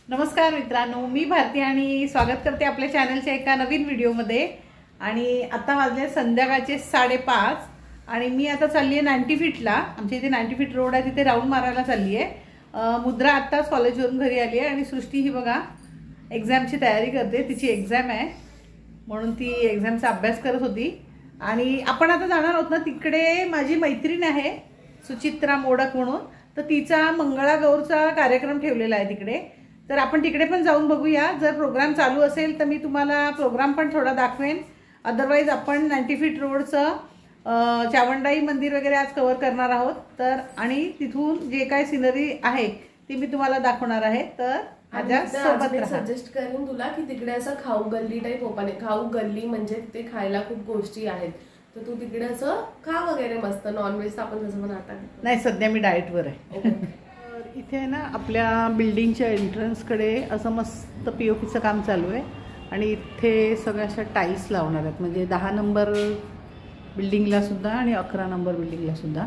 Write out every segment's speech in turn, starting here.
नमस्कार मित्रांनो, मी भारती आणि स्वागत करते आपल्या चॅनलच्या एका नवीन व्हिडिओमध्ये। आणि आता वाजले संध्याकाळचे 5:30 आणि मी आता चालली आहे 90 फीटला। आमच्या इथे 90 फीट रोड आहे, तिथे राऊंड मारायला चालली आहे। मुद्रा आत्ताच कॉलेजवरून घरी आली आहे आणि सृष्टी ही बघा एक्झामची तयारी करते। तिची एक्झाम आहे म्हणून ती एक्झामचा अभ्यास करत होती। आणि आपण आता जाणार आहोत ना तिकडे, माझी मैत्रीण आहे सुचित्रा मोडक म्हणून, तर तिचा मंगळागौरचा कार्यक्रम ठेवलेला आहे तिकडे। तर आपण तिकडे पण जाऊन बघूया। जर प्रोग्राम चालू असेल तर मी तुम्हाला प्रोग्राम पण थोडा दाखवेन। अदरवाइज आपण 90 फीट रोडचं चावंडाई मंदिर वगैरे आज कव्हर करणार आहोत। तर आणि तिथून जे काय सिनरी आहे ती मी तुम्हाला दाखवणार आहे। तर माझ्या सोबत सजेस्ट करेन तुला की तिकडे असं खाऊ गल्ली टाइप ओपन आहे। खाऊ गल्ली म्हणजे ते खायला खूप गोष्टी आहेत, तर तू तिकडे असं खा वगैरे मस्त नॉनव्हेज आपण जसं पण आता नाही, सध्या मी डाएटवर आहे। इथे ना आपल्या बिल्डिंगच्या एंट्रन्सकडे असं मस्त पीओपीचं काम चालू आहे आणि इथे सगळ्या अशा टाईल्स लावणार आहेत, म्हणजे 10 नंबर बिल्डिंगला सुद्धा आणि 11 नंबर बिल्डिंगला सुद्धा।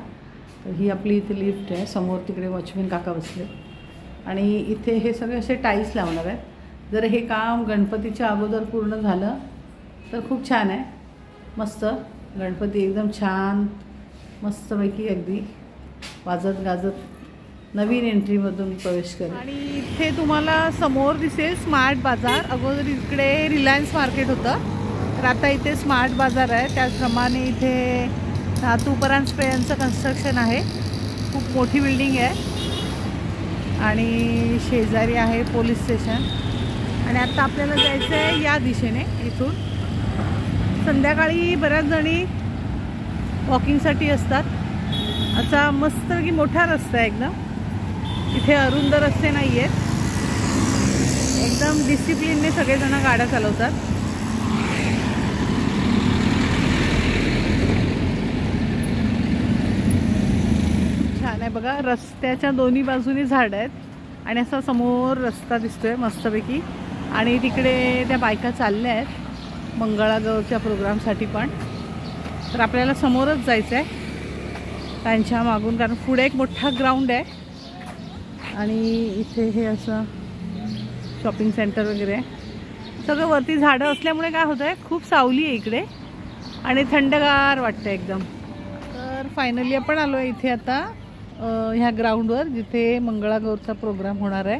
तर ही आपली इथे लिफ्ट आहे, समोर तिकडे वॉचमॅन काका बसले आणि इथे हे सगळे असे टाईल्स लावणार आहेत। जर हे काम गणपतीच्या अगोदर पूर्ण झालं तर खूप छान आहे, मस्त गणपती एकदम छान मस्तपैकी अगदी वाजत गाजत नवीन एंट्रीमधून प्रवेश करेल। आणि इथे तुम्हाला समोर दिसेल स्मार्ट बाजार। अगोदर इकडे रिलायन्स मार्केट होतं, तर आता इथे स्मार्ट बाजार आहे। त्याचप्रमाणे इथे धातू परांजपेयांचं कन्स्ट्रक्शन आहे, खूप मोठी बिल्डिंग आहे आणि शेजारी आहे पोलीस स्टेशन। आणि आता आपल्याला जायचं आहे या दिशेने। इथून संध्याकाळी बऱ्याच जणी वॉकिंगसाठी असतात। असा मस्त की मोठा रस्ता आहे एकदम, इथे अरुंद रस्ते नाही आहेत, एकदम डिसिप्लिनने सगळेजण गाड्या चालवतात। छान आहे बघा, रस्त्याच्या दोन्ही बाजूनी झाड आहेत आणि असा समोर रस्ता दिसतोय मस्तपैकी। आणि तिकडे त्या बायका चालल्या आहेत मंगळागौरच्या प्रोग्रामसाठी पण। तर आपल्याला समोरच जायचं आहे त्यांच्या मागून, कारण पुढे एक मोठा ग्राउंड आहे आणि इथे हे असं शॉपिंग सेंटर वगैरे आहे। सगळं वरती झाडं असल्यामुळे काय होतं आहे, खूप सावली आहे इकडे आणि थंडगार वाटतं एकदम। तर फायनली आपण आलो आहे इथे आता ह्या ग्राउंडवर, जिथे मंगळागौरचा प्रोग्राम होणार आहे।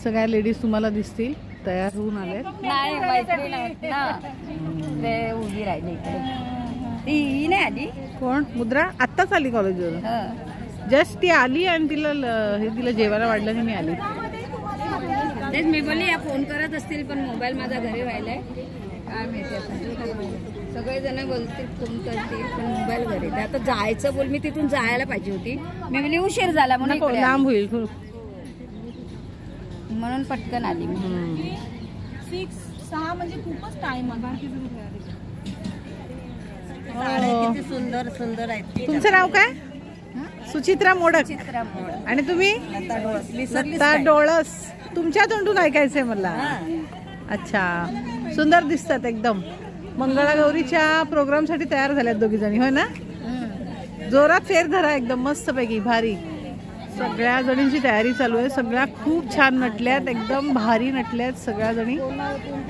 सगळ्या लेडीज तुम्हाला दिसतील तयार होऊन आले। उभी राहिली ती नाही आली कोण? मुद्रा आत्ताच आली कॉलेजवरून, जस्ट ती आली आणि तिला जेवायला वाढलं आणि मी आली। तेच मी बोलली या फोन करत असतील, पण मोबाईल माझा घरी राहिलाय काय माहिती। सगळेजण बोलतील फोन करतील पण मोबाईल घरी, आता जायचं बोल, मी तिथून जायला पाहिजे होती, मी बोलली उशीर झाला म्हणून लांब होईल म्हणून पटकन आली मी। 6 म्हणजे खूपच टाइम आहे। किती सुंदर सुंदर आहेत। तुमचं नाव काय? सुचित्रा मोडक। आणि तुम्ही? लता डोळस। तुमच्या तोंडून ऐकायचंय मला। अच्छा, सुंदर दिसतात एकदम। मंगळागौरीच्या प्रोग्रामसाठी तयार झाल्यात दोघी जणी, होय ना? जोरात फेर धरा एकदम मस्त पैकी, भारी। सगळ्या जणींची तयारी चालू आहे, सगळ्या खूप छान नटल्यात, एकदम भारी नटल्यात सगळ्या जणी,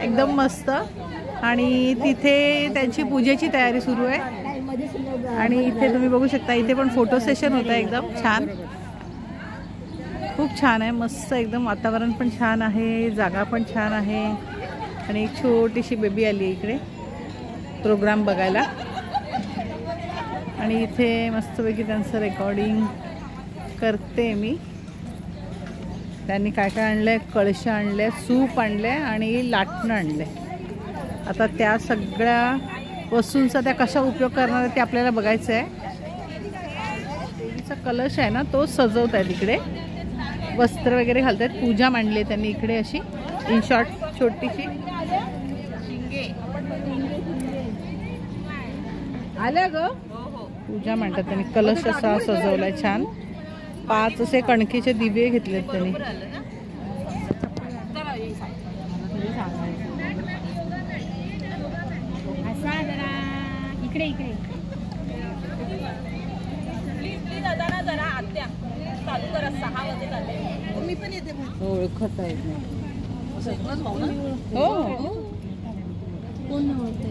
एकदम मस्त। आणि तिथे त्यांची पूजेची तयारी सुरू आहे आणि इथे तुम्ही बघू शकता, इथे पण फोटो सेशन होतं एकदम छान, खूप छान आहे, मस्त एकदम। वातावरण पण छान आहे, जागा पण छान आहे आणि एक छोटीशी बेबी आली इकडे प्रोग्राम बघायला। आणि इथे मस्तपैकी त्यांचं रेकॉर्डिंग करते मी। त्यांनी काय काय आणलंय, कळशा आणले, सूप आणले आणि लाटणं आणले। आता त्या सगळ्या वस्तूंचा त्या कशा उपयोग करणार आहे ते आपल्याला बघायचं आहे। देवीचा कलश आहे ना तो सजवत आहे तिकडे, वस्त्र वगैरे घालतात, पूजा मांडली आहे त्यांनी इकडे अशी इन शॉर्ट छोटीशी। आल्या ग पूजा मांडतात त्यांनी, कलश असा सजवलाय छान। 5 असे कणकीचे दिवे घेतलेत त्यांनी। इकडे इकडे जरा आत्या चालू करा, 6 वाजत आले, मी पण येते। ओळखता येत नाही. हो कोण ओळखते?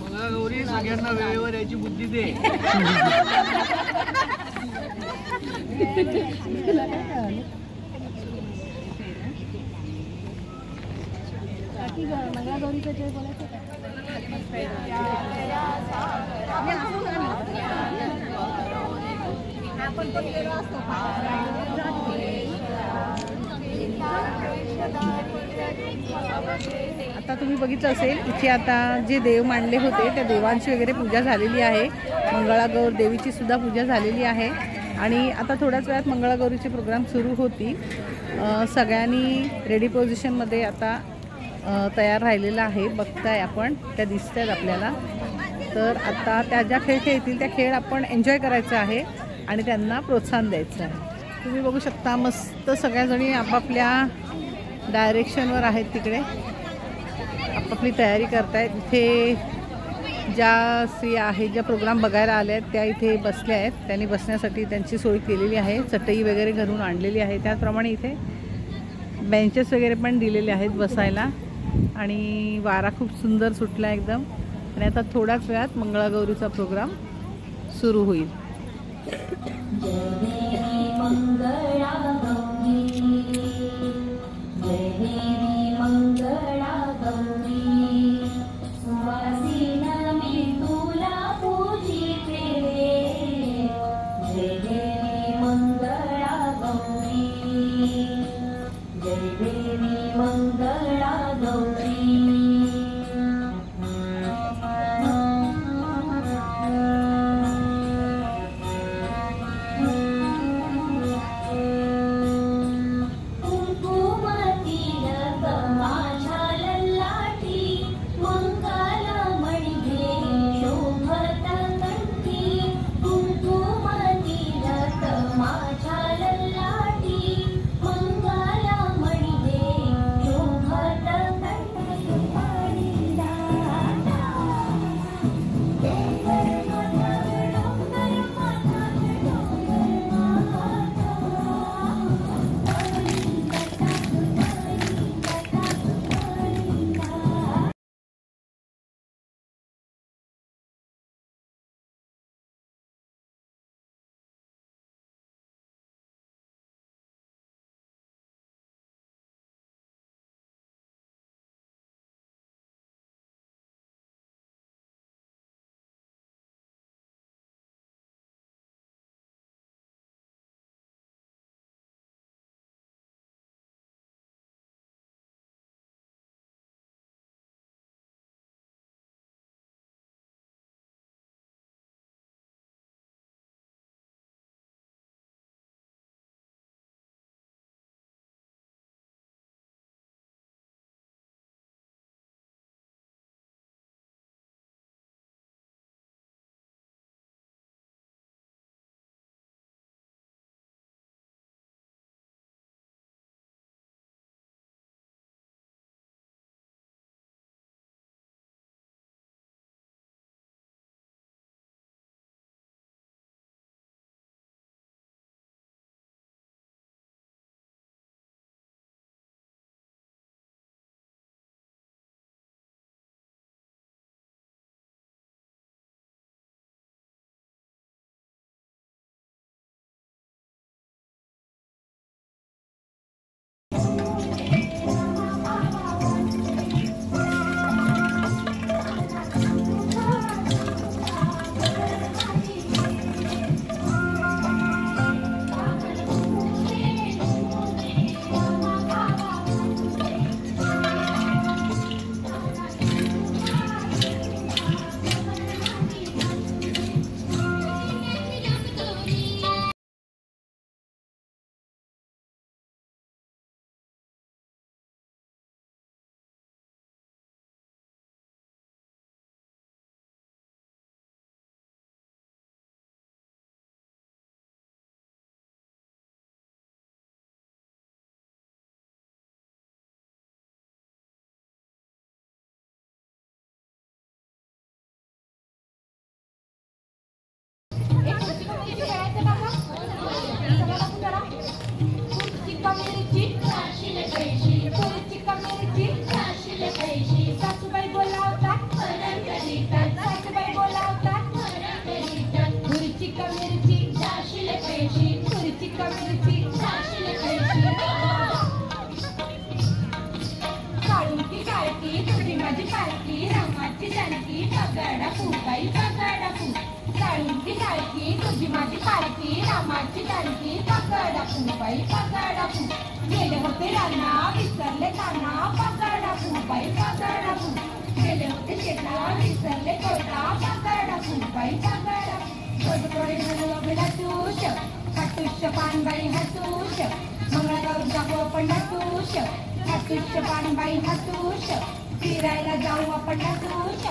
मला गौरी सगळ्यांना वेळेवर याची बुद्धी दे. मंगळागौरीचं जय बोलायचं आता तुम्ही बघितलं असेल इथे आता जे देव मांडले होते त्या देवांची वगैरे पूजा झालेली आहे. मंगळागौर देवीची सुद्धा पूजा झालेली आहे आणि आता थोड्याच वेळात मंगळागौरीचे प्रोग्राम सुरू होतील. सगळ्यांनी रेडी पोझिशनमध्ये आता तयार राहिलेला आहे. बघताय आपण, त्या दिसत आहेत आपल्याला. तर आता त्या ज्या खेळ खेळतील त्या खेळ आपण एन्जॉय करायचं आहे आणि त्यांना प्रोत्साहन द्यायचं आहे. तुम्ही बघू शकता मस्त सगळ्याजणी आपापल्या डायरेक्शनवर आहेत, तिकडे आपापली तयारी करतायत. इथे ज्या स्त्रिया आहेत ज्या प्रोग्राम बघायला आल्या आहेत त्या इथे बसल्या आहेत. त्यांनी बसण्यासाठी त्यांची सोय केलेली आहे. चटई वगैरे घरून आणलेली आहे. त्याचप्रमाणे इथे बेंचेस वगैरे पण दिलेले आहेत बसायला आणि वारा खूप सुंदर सुटला एकदम. आणि आता थोड्याच वेळात मंगळागौरीचा प्रोग्राम सुरू होईल. कुंकुमतीर टाळकी तुझी माझी पालखी रामाची टाळकी पगडापू बाई पगडापू गेले होते राना विसरले काना पगडापू बाई पगडापू गेले होते शेता विसरले कोटा पगडापू बाई पगडापू गोडगोडे घालू हटूश हटूश पानबाई हटूश मंगळागौर जाऊ आपण हटूश हटूश पानबाई हटूश फिरायला जाऊ आपण हटूश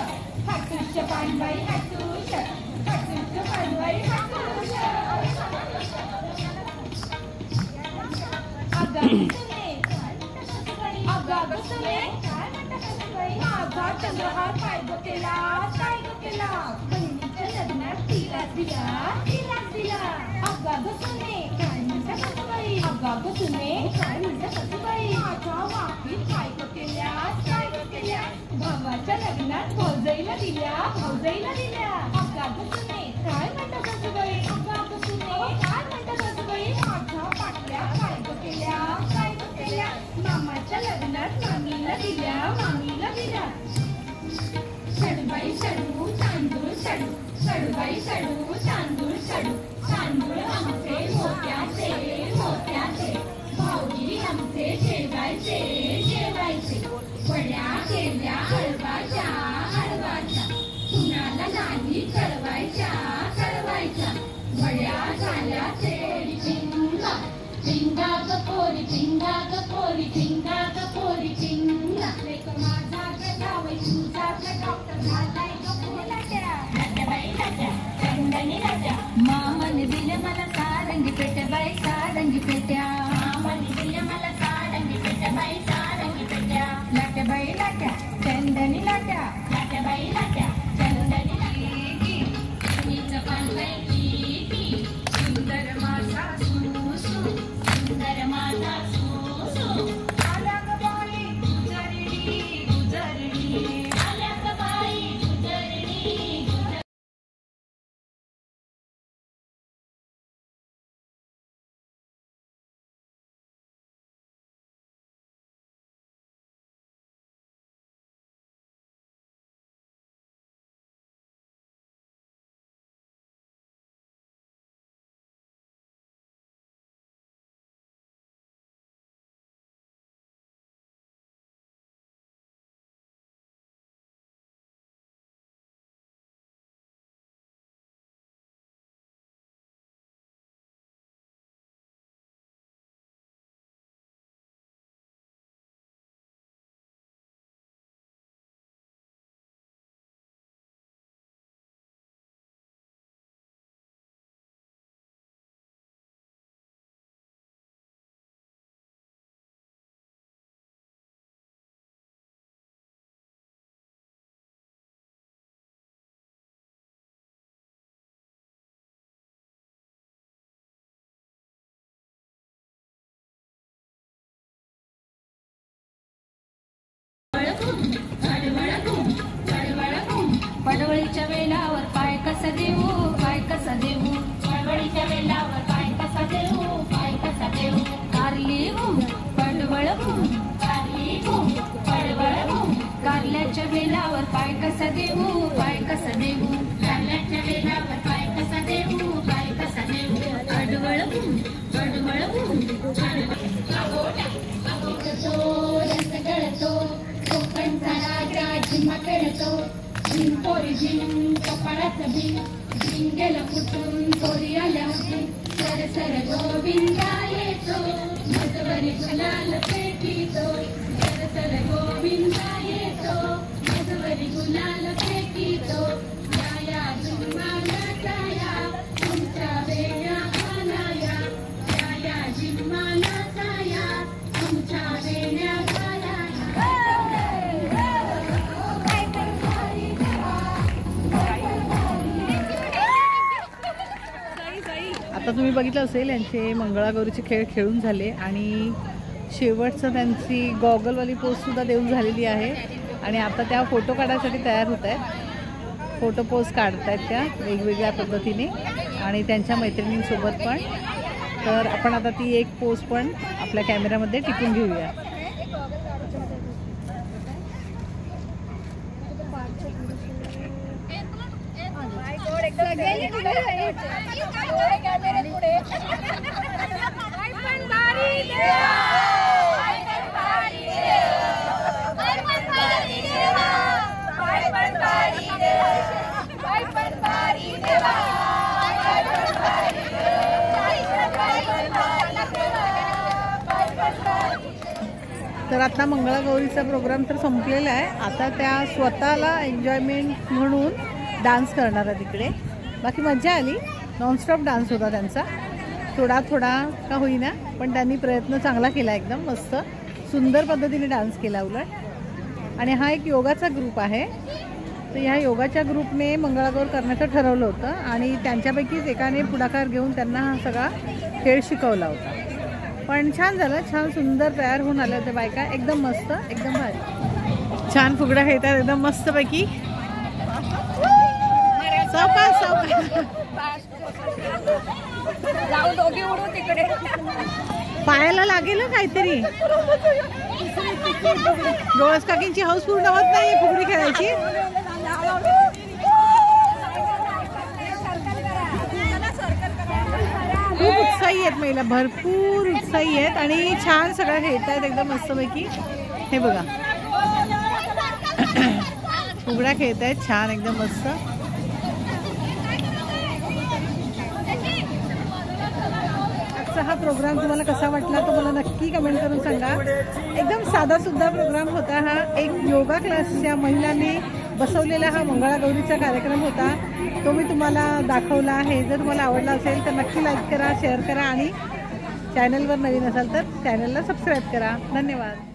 हटूश पानबाई हटूश हटूश पानबाई हटूश अगं सुने माझा चंद्रहार काय गो केला बहिणीच्या लग्नात तिलाच दिला अगं सुने काय म्हणता सासूबाई अगं सुने काय म्हणता सासूबाई माझ्या वाकीत काय गो केल्या भावाच्या लग्नात भाऊजाईला दिल्या अगं सुने काय म्हणता सासूबाई अगं सुने काय म्हणता सासूबाई माझ्या पाटल्या काय गो केल्या मामाच्या लग्नात मामीला दिल्या सडूबाई सडू तांदूळ सडूबाई सडू तांदूळ आमचे मोत्याचे भाऊजी आमचे जेवायचे वड्या केल्या हळवाच्या कुणाला नाही कळवायच्या वड्या झाल्या चिंगा गपोरी चिंगा लेक माझा गजावई तुझा डॉक्टर झालाय मामाने दिले मला सारंगी पेट्या बाई सारंगी पेट्या लाट्या बाई लाट्या चंदनी लाट्या बाई लाट्या चंदनी सुंदर माझा सुसू आल्या ग बाई गुजरणी आल्या ग बाई गुजरणी पडवळीच्या वेलावर पाय कसा देऊ पडवळीच्या वेलावर पाय कसा देऊ कारली घुम पडवळ घुम कारल्याच्या वेलावर पाय कसा देऊ कारल्याच्या वेलावर पाय कसा देऊ पडवळ घुम गळतो कोकणचा राजा झिम्मा खेळतो पोरी झिम कपाळात झिम गेलं फुटून पोरी आल्या होती सर गोविंदा येतो मधवरी गुलाल फेकीतो सर गोविंदा येतो मधवरी गुलाल फेकीतो या झिम्माला जाया तुमच्या वेळा आलाया या झिम्माला जाया तुमच्या वेळा आता तुम्ही बघितलं असेल यांचे मंगळागौरीचे खेळ खेळून झाले आणि शेवटचं त्यांची गॉगलवाली पोजसुद्धा देऊन झालेली आहे आणि आता त्या फोटो काढायसाठी तयार होत आहेत. फोटो पोज काढत आहेत त्या वेगवेगळ्या पद्धतीने आणि त्यांच्या मैत्रिणींसोबत पण. तर आपण आता ती एक पोज पण आपल्या कॅमेऱ्यामध्ये टिपून घेऊया. तर आता मंगळागौरीचा प्रोग्राम तर संपलेला आहे. आता त्या स्वतःला एन्जॉयमेंट म्हणून डान्स करणार आहे तिकडे. बाकी मजा आली. नॉनस्टॉप डान्स होता त्यांचा, थोडा थोडा का होईना, पण त्यांनी प्रयत्न चांगला केला. एकदम मस्त सुंदर पद्धतीने डान्स केला उलट. आणि हा एक योगाचा ग्रुप आहे. तर ह्या योगाच्या ग्रुपने मंगळागौर करण्याचं ठरवलं होतं आणि त्यांच्यापैकीच एकाने पुढाकार घेऊन त्यांना हा सगळा खेळ शिकवला होता. पण छान झालं, छान सुंदर तयार होऊन आले होते बायका. एकदम मस्त, एकदम भारी. छान फुगड्या खेळतात एकदम मस्तपैकी. सावकाश सावकाश, जाऊ दोघी उडू तिकडे. पायाला लागेल काहीतरी. डोळस काकींची हौस पूर्ण होत नाही फुगडी खेळायची. खूप उत्साही आहेत महिला, भरपूर उत्साही आहेत आणि छान सगळं खेळत आहेत एकदम मस्तपैकी. हे बघा फुगड्या खेळत आहेत छान एकदम मस्त. आजचा हा प्रोग्राम तुम्हाला कसा वाटला तो मला नक्की कमेंट करून सांगा. एकदम साधा सुद्धा प्रोग्राम होता हा. एक योगा क्लासच्या महिलांनी बसवलेला हा मंगळागौरीचा कार्यक्रम होता, तो मी तुम्हाला दाखवला आहे. जर तुम्हाला आवडला असेल तर नक्की लाईक करा, शेअर करा आणि चॅनलवर नवीन असाल तर चॅनलला सबस्क्राईब करा. धन्यवाद.